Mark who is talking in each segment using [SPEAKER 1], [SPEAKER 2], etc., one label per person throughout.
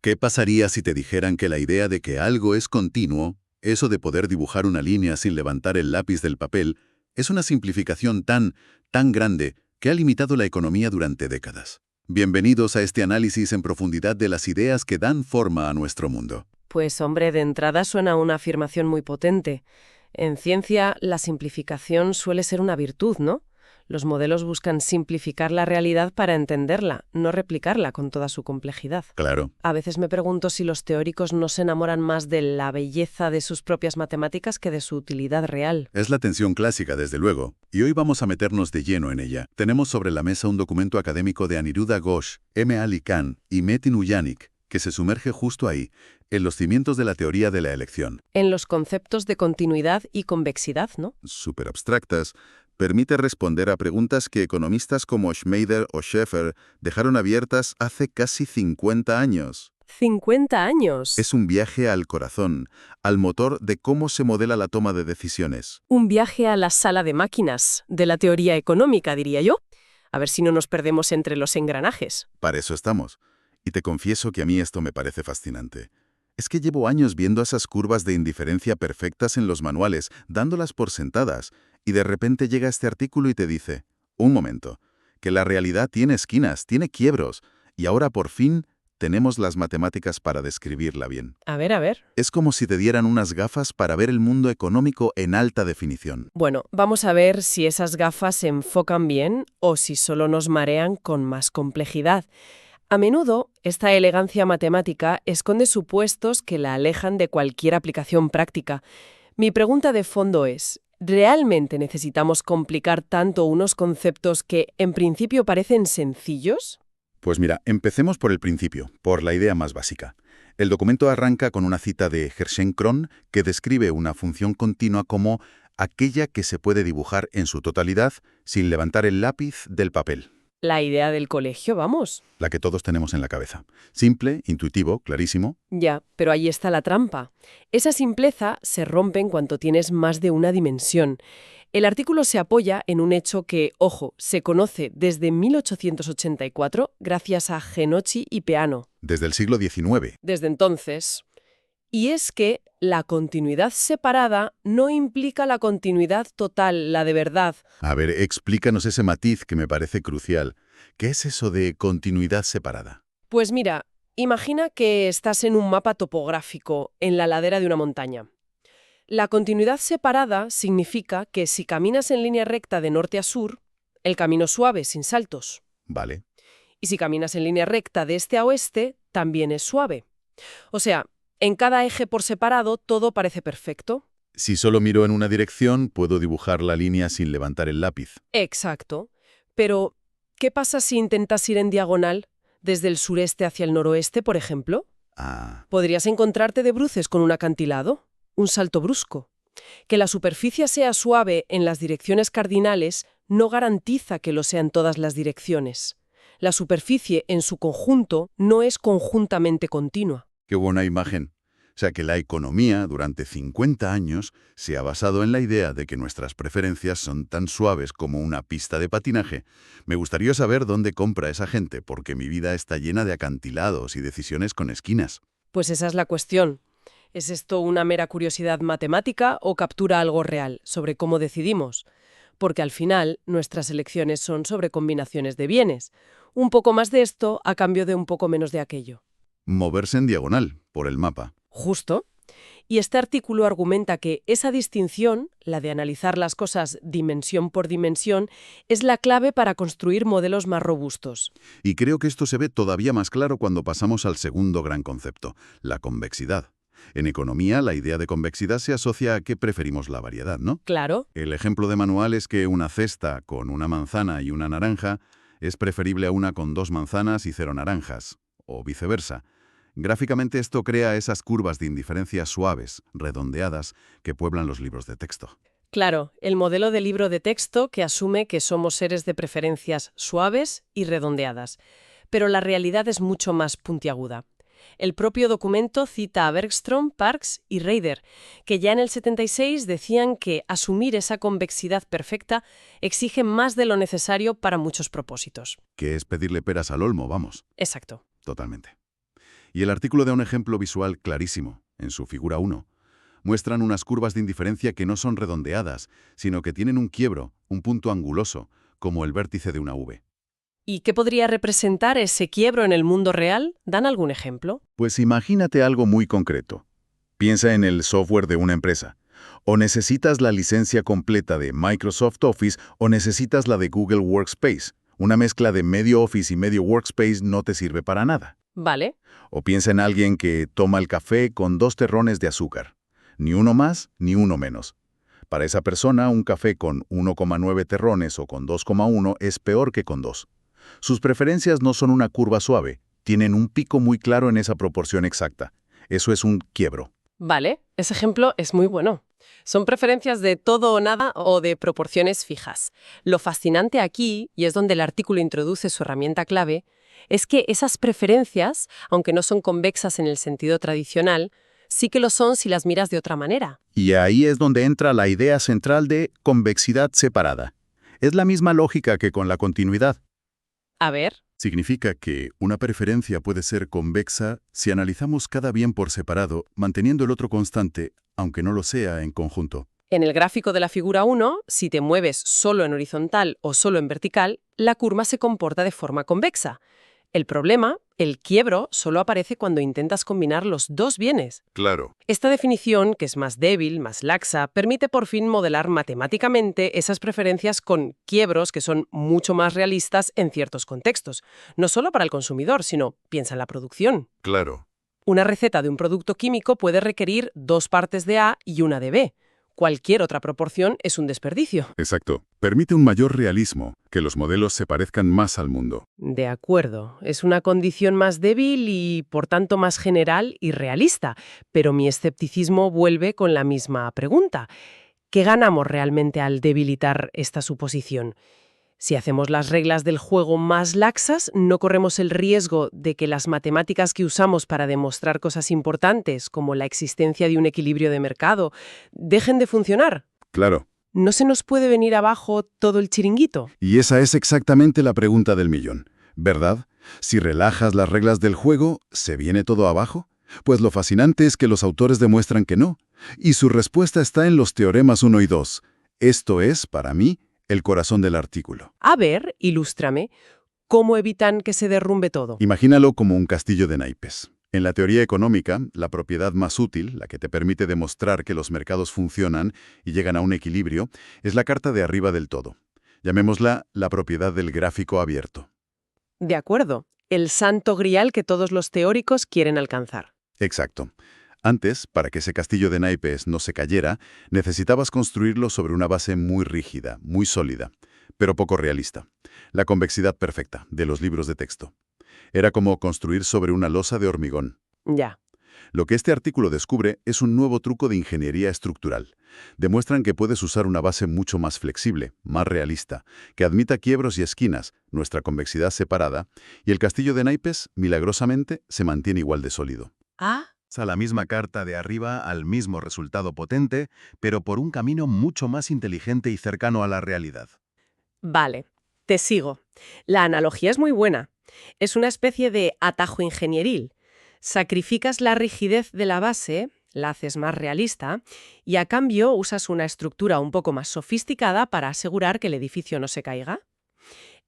[SPEAKER 1] ¿Qué pasaría si te dijeran que la idea de que algo es continuo, eso de poder dibujar una línea sin levantar el lápiz del papel, es una simplificación tan grande que ha limitado la economía durante décadas? Bienvenidos a este análisis en profundidad de las ideas que dan forma a nuestro mundo.
[SPEAKER 2] Pues hombre, de entrada suena una afirmación muy potente. En ciencia, la simplificación suele ser una virtud, ¿no? Los modelos buscan simplificar la realidad para entenderla, no replicarla con toda su complejidad.
[SPEAKER 1] Claro.
[SPEAKER 2] A veces me pregunto si los teóricos no se enamoran más de la belleza de sus propias matemáticas que de su utilidad real.
[SPEAKER 1] Es la tensión clásica, desde luego, y hoy vamos a meternos de lleno en ella. Tenemos sobre la mesa un documento académico de Aniruddha Ghosh, M. Ali Khan y Metin Uyanik, que se sumerge justo ahí, en los cimientos de la teoría de la elección.
[SPEAKER 2] En los conceptos de continuidad y convexidad, ¿no?
[SPEAKER 1] Súper abstractas, permite responder a preguntas que economistas como Schmeider o Schaeffer dejaron abiertas hace casi 50 años.
[SPEAKER 2] 50 años.
[SPEAKER 1] Es un viaje al corazón, al motor de cómo se modela la toma de decisiones.
[SPEAKER 2] Un viaje a la sala de máquinas, de la teoría económica, diría yo. A ver si no nos perdemos entre los engranajes.
[SPEAKER 1] Para eso estamos. Y te confieso que a mí esto me parece fascinante. Es que llevo años viendo esas curvas de indiferencia perfectas en los manuales, dándolas por sentadas, y de repente llega este artículo y te dice, un momento, que la realidad tiene esquinas, tiene quiebros, y ahora por fin tenemos las matemáticas para describirla bien.
[SPEAKER 2] A ver.
[SPEAKER 1] Es como si te dieran unas gafas para ver el mundo económico en alta definición.
[SPEAKER 2] Bueno, vamos a ver si esas gafas se enfocan bien o si solo nos marean con más complejidad. A menudo, esta elegancia matemática esconde supuestos que la alejan de cualquier aplicación práctica. Mi pregunta de fondo es, ¿realmente necesitamos complicar tanto unos conceptos que, en principio, parecen sencillos?
[SPEAKER 1] Pues mira, empecemos por el principio, por la idea más básica. El documento arranca con una cita de Gerschenkron que describe una función continua como aquella que se puede dibujar en su totalidad sin levantar el lápiz del papel.
[SPEAKER 2] La idea del colegio, vamos.
[SPEAKER 1] La que todos tenemos en la cabeza. Simple, intuitivo, clarísimo.
[SPEAKER 2] Ya, pero ahí está la trampa. Esa simpleza se rompe en cuanto tienes más de una dimensión. El artículo se apoya en un hecho que, ojo, se conoce desde 1884 gracias a Genocchi y Peano.
[SPEAKER 1] Desde el siglo XIX.
[SPEAKER 2] Desde entonces. Y es que la continuidad separada no implica la continuidad total, la de verdad.
[SPEAKER 1] A ver, explícanos ese matiz que me parece crucial. ¿Qué es eso de continuidad separada?
[SPEAKER 2] Pues mira, imagina que estás en un mapa topográfico en la ladera de una montaña. La continuidad separada significa que si caminas en línea recta de norte a sur, el camino es suave, sin saltos.
[SPEAKER 1] Vale.
[SPEAKER 2] Y si caminas en línea recta de este a oeste, también es suave. O sea, en cada eje por separado todo parece perfecto.
[SPEAKER 1] Si solo miro en una dirección, puedo dibujar la línea sin levantar el lápiz.
[SPEAKER 2] Exacto. Pero, ¿qué pasa si intentas ir en diagonal, desde el sureste hacia el noroeste, por ejemplo? Podrías encontrarte de bruces con un acantilado, un salto brusco. Que la superficie sea suave en las direcciones cardinales no garantiza que lo sea en todas las direcciones. La superficie en su conjunto no es conjuntamente continua.
[SPEAKER 1] Qué buena imagen. O sea que la economía durante 50 años se ha basado en la idea de que nuestras preferencias son tan suaves como una pista de patinaje. Me gustaría saber dónde compra esa gente, porque mi vida está llena de acantilados y decisiones con esquinas.
[SPEAKER 2] Pues esa es la cuestión. ¿Es esto una mera curiosidad matemática o captura algo real sobre cómo decidimos? Porque al final nuestras elecciones son sobre combinaciones de bienes. Un poco más de esto a cambio de un poco menos de aquello.
[SPEAKER 1] Moverse en diagonal, por el mapa.
[SPEAKER 2] Justo. Y este artículo argumenta que esa distinción, la de analizar las cosas dimensión por dimensión, es la clave para construir modelos más robustos.
[SPEAKER 1] Y creo que esto se ve todavía más claro cuando pasamos al segundo gran concepto, la convexidad. En economía, la idea de convexidad se asocia a que preferimos la variedad, ¿no?
[SPEAKER 2] Claro.
[SPEAKER 1] El ejemplo de manual es que una cesta con una manzana y una naranja es preferible a una con 2 manzanas y 0 naranjas, o viceversa. Gráficamente esto crea esas curvas de indiferencia suaves, redondeadas, que pueblan los libros de texto.
[SPEAKER 2] Claro, el modelo de libro de texto que asume que somos seres de preferencias suaves y redondeadas. Pero la realidad es mucho más puntiaguda. El propio documento cita a Bergström, Parkes y Reider, que ya en el 76 decían que asumir esa convexidad perfecta exige más de lo necesario para muchos propósitos.
[SPEAKER 1] Que es pedirle peras al olmo, vamos.
[SPEAKER 2] Exacto.
[SPEAKER 1] Totalmente. Y el artículo da un ejemplo visual clarísimo. En su figura 1, muestran unas curvas de indiferencia que no son redondeadas, sino que tienen un quiebro, un punto anguloso, como el vértice de una V.
[SPEAKER 2] ¿Y qué podría representar ese quiebro en el mundo real? ¿Dan algún ejemplo?
[SPEAKER 1] Pues imagínate algo muy concreto. Piensa en el software de una empresa. O necesitas la licencia completa de Microsoft Office o necesitas la de Google Workspace. Una mezcla de medio Office y medio Workspace no te sirve para nada.
[SPEAKER 2] Vale.
[SPEAKER 1] O piensa en alguien que toma el café con 2 terrones de azúcar. Ni uno más, ni uno menos. Para esa persona, un café con 1,9 terrones o con 2,1 es peor que con 2. Sus preferencias no son una curva suave, tienen un pico muy claro en esa proporción exacta. Eso es un quiebro.
[SPEAKER 2] Vale, ese ejemplo es muy bueno. Son preferencias de todo o nada o de proporciones fijas. Lo fascinante aquí, y es donde el artículo introduce su herramienta clave, es que esas preferencias, aunque no son convexas en el sentido tradicional, sí que lo son si las miras de otra manera.
[SPEAKER 1] Y ahí es donde entra la idea central de convexidad separada. Es la misma lógica que con la continuidad.
[SPEAKER 2] A ver.
[SPEAKER 1] Significa que una preferencia puede ser convexa si analizamos cada bien por separado, manteniendo el otro constante, aunque no lo sea en conjunto.
[SPEAKER 2] En el gráfico de la figura 1, si te mueves solo en horizontal o solo en vertical, la curva se comporta de forma convexa. El problema, el quiebro, solo aparece cuando intentas combinar los dos bienes.
[SPEAKER 1] Claro.
[SPEAKER 2] Esta definición, que es más débil, más laxa, permite por fin modelar matemáticamente esas preferencias con quiebros que son mucho más realistas en ciertos contextos. No solo para el consumidor, sino piensa en la producción.
[SPEAKER 1] Claro.
[SPEAKER 2] Una receta de un producto químico puede requerir 2 partes de A y una de B. Cualquier otra proporción es un desperdicio.
[SPEAKER 1] Exacto. Permite un mayor realismo, que los modelos se parezcan más al mundo.
[SPEAKER 2] De acuerdo, es una condición más débil y, por tanto, más general y realista. Pero mi escepticismo vuelve con la misma pregunta. ¿Qué ganamos realmente al debilitar esta suposición? Si hacemos las reglas del juego más laxas, no corremos el riesgo de que las matemáticas que usamos para demostrar cosas importantes, como la existencia de un equilibrio de mercado, dejen de funcionar.
[SPEAKER 1] Claro.
[SPEAKER 2] ¿No se nos puede venir abajo todo el chiringuito?
[SPEAKER 1] Y esa es exactamente la pregunta del millón, ¿verdad? Si relajas las reglas del juego, ¿se viene todo abajo? Pues lo fascinante es que los autores demuestran que no, y su respuesta está en los teoremas 1 y 2. Esto es, para mí, el corazón del artículo.
[SPEAKER 2] A ver, ilústrame, ¿cómo evitan que se derrumbe todo?
[SPEAKER 1] Imagínalo como un castillo de naipes. En la teoría económica, la propiedad más útil, la que te permite demostrar que los mercados funcionan y llegan a un equilibrio, es la carta de arriba del todo. Llamémosla la propiedad del gráfico abierto.
[SPEAKER 2] De acuerdo, el santo grial que todos los teóricos quieren alcanzar.
[SPEAKER 1] Exacto. Antes, para que ese castillo de naipes no se cayera, necesitabas construirlo sobre una base muy rígida, muy sólida, pero poco realista. La convexidad perfecta de los libros de texto. Era como construir sobre una losa de hormigón.
[SPEAKER 2] Ya.
[SPEAKER 1] Lo que este artículo descubre es un nuevo truco de ingeniería estructural. Demuestran que puedes usar una base mucho más flexible, más realista, que admita quiebros y esquinas, nuestra convexidad separada, y el castillo de naipes, milagrosamente, se mantiene igual de sólido.
[SPEAKER 2] Ah.
[SPEAKER 1] A la misma carta de arriba al mismo resultado potente, pero por un camino mucho más inteligente y cercano a la realidad.
[SPEAKER 2] Vale, te sigo. La analogía es muy buena. Es una especie de atajo ingenieril. Sacrificas la rigidez de la base, la haces más realista, y a cambio usas una estructura un poco más sofisticada para asegurar que el edificio no se caiga.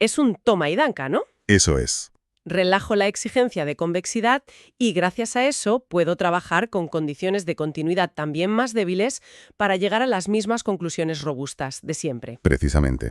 [SPEAKER 2] Es un toma y danca, ¿no?
[SPEAKER 1] Eso es.
[SPEAKER 2] Relajo la exigencia de convexidad y gracias a eso puedo trabajar con condiciones de continuidad también más débiles para llegar a las mismas conclusiones robustas de siempre.
[SPEAKER 1] Precisamente.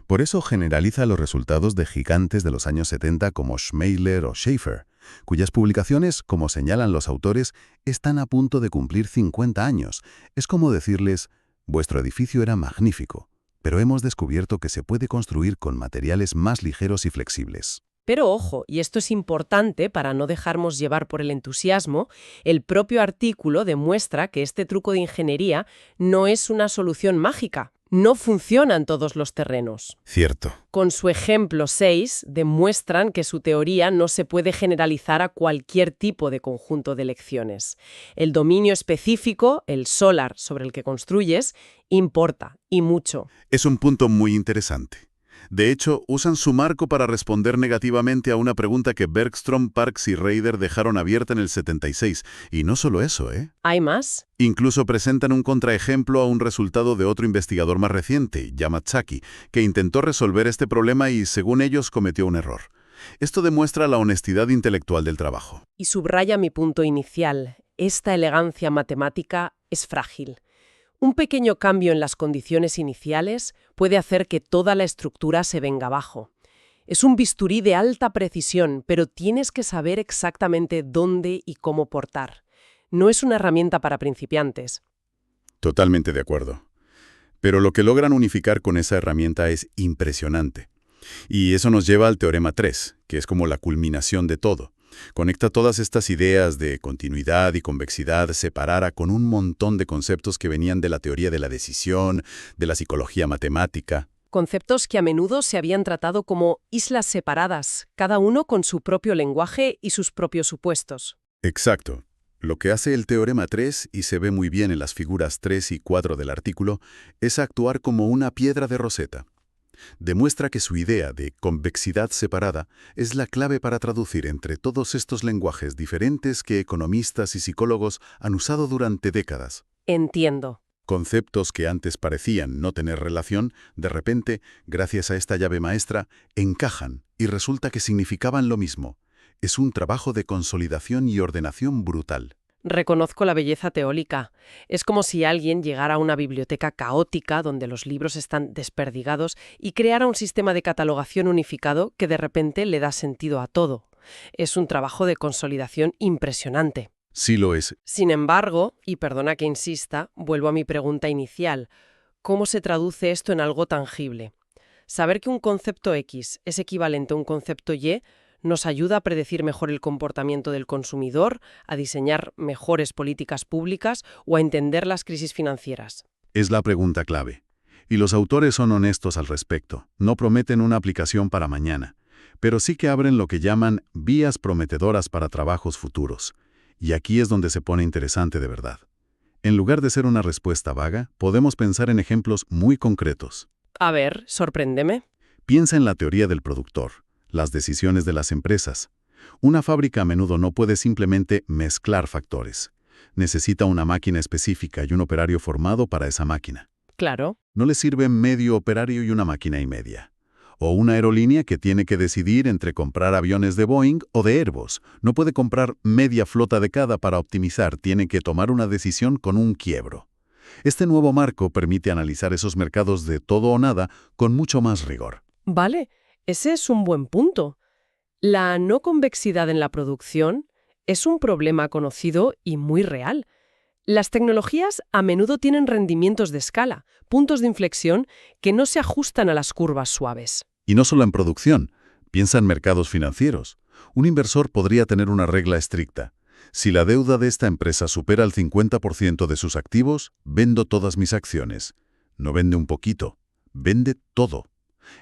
[SPEAKER 1] Por eso generaliza los resultados de gigantes de los años 70 como Schmeiler o Schaefer, cuyas publicaciones, como señalan los autores, están a punto de cumplir 50 años. Es como decirles, vuestro edificio era magnífico, pero hemos descubierto que se puede construir con materiales más ligeros y flexibles.
[SPEAKER 2] Pero ojo, y esto es importante para no dejarnos llevar por el entusiasmo, el propio artículo demuestra que este truco de ingeniería no es una solución mágica. No funciona en todos los terrenos.
[SPEAKER 1] Cierto.
[SPEAKER 2] Con su ejemplo 6, demuestran que su teoría no se puede generalizar a cualquier tipo de conjunto de lecciones. El dominio específico, el solar sobre el que construyes, importa, y mucho.
[SPEAKER 1] Es un punto muy interesante. De hecho, usan su marco para responder negativamente a una pregunta que Bergstrom, Parkes y Rader dejaron abierta en el 76. Y no solo eso, ¿eh?
[SPEAKER 2] ¿Hay más?
[SPEAKER 1] Incluso presentan un contraejemplo a un resultado de otro investigador más reciente, Yamazaki, que intentó resolver este problema y, según ellos, cometió un error. Esto demuestra la honestidad intelectual del trabajo.
[SPEAKER 2] Y subraya mi punto inicial. Esta elegancia matemática es frágil. Un pequeño cambio en las condiciones iniciales puede hacer que toda la estructura se venga abajo. Es un bisturí de alta precisión, pero tienes que saber exactamente dónde y cómo portar. No es una herramienta para principiantes.
[SPEAKER 1] Totalmente de acuerdo. Pero lo que logran unificar con esa herramienta es impresionante. Y eso nos lleva al teorema 3, que es como la culminación de todo. Conecta todas estas ideas de continuidad y convexidad separada con un montón de conceptos que venían de la teoría de la decisión, de la psicología matemática.
[SPEAKER 2] Conceptos que a menudo se habían tratado como islas separadas, cada uno con su propio lenguaje y sus propios supuestos.
[SPEAKER 1] Exacto. Lo que hace el teorema 3, y se ve muy bien en las figuras 3 y 4 del artículo, es actuar como una piedra de Rosetta. Demuestra que su idea de convexidad separada es la clave para traducir entre todos estos lenguajes diferentes que economistas y psicólogos han usado durante décadas.
[SPEAKER 2] Entiendo.
[SPEAKER 1] Conceptos que antes parecían no tener relación, de repente, gracias a esta llave maestra, encajan y resulta que significaban lo mismo. Es un trabajo de consolidación y ordenación brutal.
[SPEAKER 2] Reconozco la belleza teórica. Es como si alguien llegara a una biblioteca caótica donde los libros están desperdigados y creara un sistema de catalogación unificado que de repente le da sentido a todo. Es un trabajo de consolidación impresionante.
[SPEAKER 1] Sí lo es.
[SPEAKER 2] Sin embargo, y perdona que insista, vuelvo a mi pregunta inicial. ¿Cómo se traduce esto en algo tangible? Saber que un concepto X es equivalente a un concepto Y nos ayuda a predecir mejor el comportamiento del consumidor, a diseñar mejores políticas públicas o a entender las crisis financieras.
[SPEAKER 1] Es la pregunta clave. Y los autores son honestos al respecto. No prometen una aplicación para mañana, pero sí que abren lo que llaman vías prometedoras para trabajos futuros. Y aquí es donde se pone interesante de verdad. En lugar de ser una respuesta vaga, podemos pensar en ejemplos muy concretos.
[SPEAKER 2] A ver, sorpréndeme.
[SPEAKER 1] Piensa en la teoría del productor, las decisiones de las empresas. Una fábrica a menudo no puede simplemente mezclar factores. Necesita una máquina específica y un operario formado para esa máquina.
[SPEAKER 2] Claro.
[SPEAKER 1] No le sirve medio operario y una máquina y media. O una aerolínea que tiene que decidir entre comprar aviones de Boeing o de Airbus. No puede comprar media flota de cada para optimizar, tiene que tomar una decisión con un quiebro. Este nuevo marco permite analizar esos mercados de todo o nada con mucho más rigor.
[SPEAKER 2] Vale, ese es un buen punto. La no convexidad en la producción es un problema conocido y muy real. Las tecnologías a menudo tienen rendimientos de escala, puntos de inflexión que no se ajustan a las curvas suaves.
[SPEAKER 1] Y no solo en producción, piensa en mercados financieros. Un inversor podría tener una regla estricta. Si la deuda de esta empresa supera el 50% de sus activos, vendo todas mis acciones. No vende un poquito, vende todo.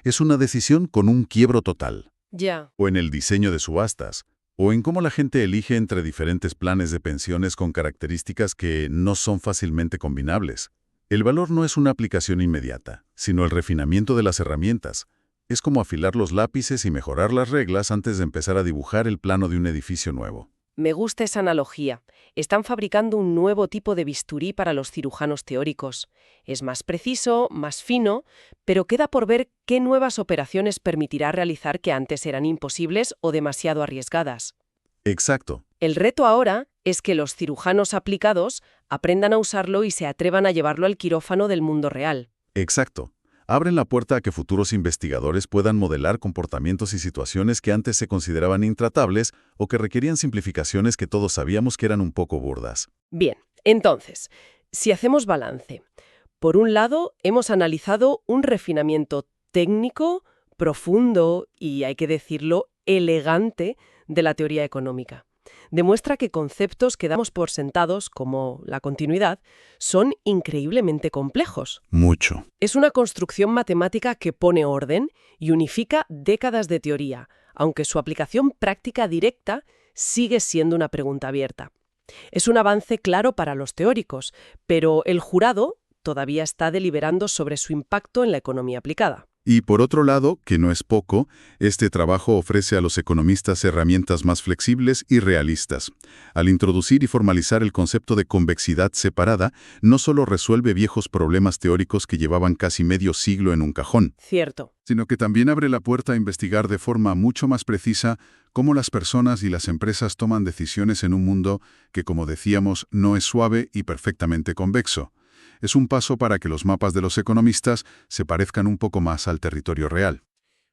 [SPEAKER 1] Es una decisión con un quiebro total.
[SPEAKER 2] Ya.
[SPEAKER 1] O en el diseño de subastas, o en cómo la gente elige entre diferentes planes de pensiones con características que no son fácilmente combinables. El valor no es una aplicación inmediata, sino el refinamiento de las herramientas. Es como afilar los lápices y mejorar las reglas antes de empezar a dibujar el plano de un edificio nuevo.
[SPEAKER 2] Me gusta esa analogía. Están fabricando un nuevo tipo de bisturí para los cirujanos teóricos. Es más preciso, más fino, pero queda por ver qué nuevas operaciones permitirá realizar que antes eran imposibles o demasiado arriesgadas.
[SPEAKER 1] Exacto.
[SPEAKER 2] El reto ahora es que los cirujanos aplicados aprendan a usarlo y se atrevan a llevarlo al quirófano del mundo real.
[SPEAKER 1] Exacto. Abren la puerta a que futuros investigadores puedan modelar comportamientos y situaciones que antes se consideraban intratables o que requerían simplificaciones que todos sabíamos que eran un poco burdas.
[SPEAKER 2] Bien, entonces, si hacemos balance, por un lado, hemos analizado un refinamiento técnico, profundo y, hay que decirlo, elegante de la teoría económica. Demuestra que conceptos que damos por sentados, como la continuidad, son increíblemente complejos.
[SPEAKER 1] Mucho.
[SPEAKER 2] Es una construcción matemática que pone orden y unifica décadas de teoría, aunque su aplicación práctica directa sigue siendo una pregunta abierta. Es un avance claro para los teóricos, pero el jurado todavía está deliberando sobre su impacto en la economía aplicada.
[SPEAKER 1] Y por otro lado, que no es poco, este trabajo ofrece a los economistas herramientas más flexibles y realistas. Al introducir y formalizar el concepto de convexidad separada, no solo resuelve viejos problemas teóricos que llevaban casi medio siglo en un cajón,
[SPEAKER 2] Cierto.
[SPEAKER 1] sino que también abre la puerta a investigar de forma mucho más precisa cómo las personas y las empresas toman decisiones en un mundo que, como decíamos, no es suave y perfectamente convexo. Es un paso para que los mapas de los economistas se parezcan un poco más al territorio real.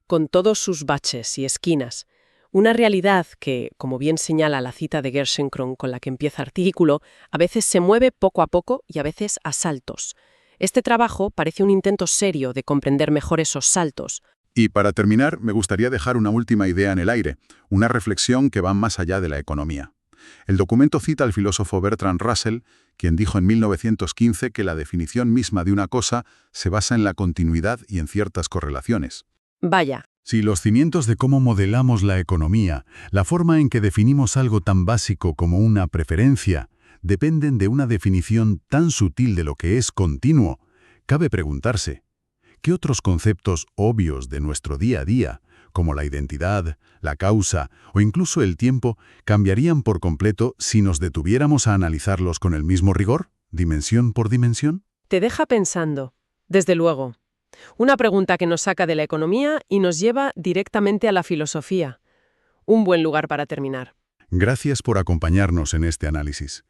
[SPEAKER 2] Con todos sus baches y esquinas. Una realidad que, como bien señala la cita de Gerschenkron con la que empieza el artículo, a veces se mueve poco a poco y a veces a saltos. Este trabajo parece un intento serio de comprender mejor esos saltos.
[SPEAKER 1] Y para terminar, me gustaría dejar una última idea en el aire, una reflexión que va más allá de la economía. El documento cita al filósofo Bertrand Russell, quien dijo en 1915 que la definición misma de una cosa se basa en la continuidad y en ciertas correlaciones.
[SPEAKER 2] Vaya.
[SPEAKER 3] Si los cimientos de cómo modelamos la economía, la forma en que definimos algo tan básico como una preferencia, dependen de una definición tan sutil de lo que es continuo, cabe preguntarse, ¿qué otros conceptos obvios de nuestro día a día, como la identidad, la causa o incluso el tiempo, cambiarían por completo si nos detuviéramos a analizarlos con el mismo rigor, dimensión por dimensión?
[SPEAKER 2] Te deja pensando. Desde luego. Una pregunta que nos saca de la economía y nos lleva directamente a la filosofía. Un buen lugar para terminar.
[SPEAKER 3] Gracias por acompañarnos en este análisis.